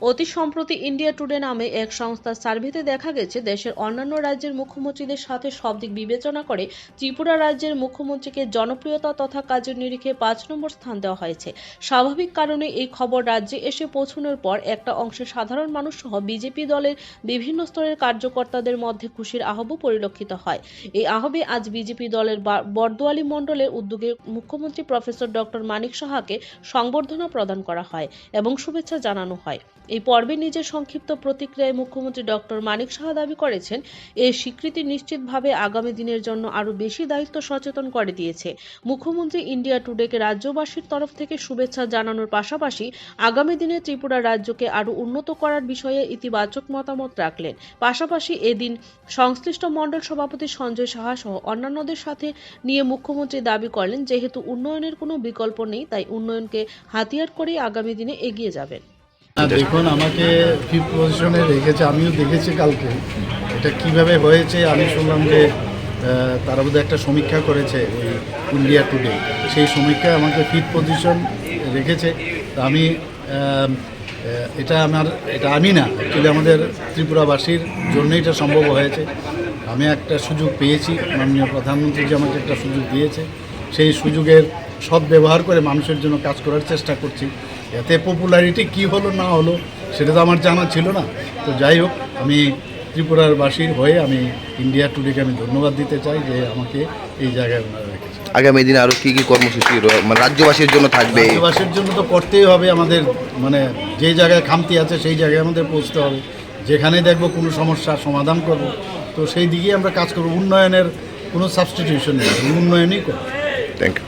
অতি সম্প্রতি India today নামে এক সংস্থার সার্ভেতে দেখা গেছে, দেশের অন্যান্য রাজ্যের মুখ্যমন্ত্রীদের সাথে সব দিক বিবেচনা করে ত্রিপুরা রাজ্যের মুখ্যমন্ত্রীকে জনপ্রিয়তা তথা কাজের নিরিখে 5 নম্বর স্থান দেওয়া হয়েছে। স্বাভাবিক কারণে এই খবর রাজ্যে এসে পৌঁছানোর পর একটা অংশের সাধারণ মানুষ সহ বিজেপি দলের বিভিন্ন স্তরের কার্যকর্তাদের মধ্যে খুশির আহ্ব পরিলক্ষিত হয়। এই আহ্বে আজ বিজেপি দলের বরদোয়ালি মণ্ডলের উদ্যোগে মুখ্যমন্ত্রী প্রফেসর ডক্টর মানিক সাহাকে সংবর্ধনা প্রদান করা হয় এবং শুভেচ্ছা জানানো হয়। এই পর্বে নিজের সংক্ষিপ্ত প্রতিক্রিয়ায় মুখ্যমন্ত্রী ডক্টর মানিক সাহা দাবি করেছেন, এই স্বীকৃতি নিশ্চিতভাবে আগামী দিনের জন্য আরও বেশি দায়িত্ব সচেতন করে দিয়েছে। মুখ্যমন্ত্রী ইন্ডিয়া টুডেকে রাজ্যবাসীর তরফ থেকে শুভেচ্ছা জানানোর পাশাপাশি আগামী দিনে ত্রিপুরা রাজ্যকে আরও উন্নত করার বিষয়ে ইতিবাচক মতামত রাখলেন। পাশাপাশি এদিন সংশ্লিষ্ট মণ্ডল সভাপতি সঞ্জয় সাহা সহ অন্যান্যদের সাথে নিয়ে মুখ্যমন্ত্রী দাবি করলেন, যেহেতু উন্নয়নের কোনো বিকল্প নেই, তাই উন্নয়নকে হাতিয়ার করে আগামী দিনে এগিয়ে যাবেন। দেখুন, আমাকে ফিফথ পজিশনে রেখেছে, আমিও দেখেছি কালকে এটা কিভাবে হয়েছে। আমি শুনলাম যে তারা বোধহয় একটা সমীক্ষা করেছে ওই ইন্ডিয়া টুডে, সেই সমীক্ষায় আমাকে ফিফথ পজিশন রেখেছে। আমি এটা আমি না, অ্যাকচুয়ালি আমাদের ত্রিপুরাবাসীর জন্যই এটা সম্ভব হয়েছে। আমি একটা সুযোগ পেয়েছি, মাননীয় প্রধানমন্ত্রী যে আমাকে একটা সুযোগ দিয়েছে, সেই সুযোগের সদ্ব্যবহার করে মানুষের জন্য কাজ করার চেষ্টা করছি। এতে পপুলারিটি কি হলো না হলো সেটা তো আমার জানা ছিল না। তো যাই হোক, আমি ত্রিপুরার বাসীর হয়ে আমি ইন্ডিয়া টুডেকে আমি ধন্যবাদ দিতে চাই যে আমাকে এই জায়গায় ওনারা রেখেছে। আগামী দিনে আরও কী কী কর্মসূচি মানে রাজ্যবাসীর জন্য থাকবে? রাজ্যবাসীর জন্য তো করতেই হবে, আমাদের মানে যে জায়গায় খামতি আছে সেই জায়গায় আমাদের পৌঁছতে হবে। যেখানে দেখব কোনো সমস্যার সমাধান করব, তো সেই দিকেই আমরা কাজ করব। উন্নয়নের কোনো সাবস্টিটিউশন নেই, উন্নয়নই করব। Thank you.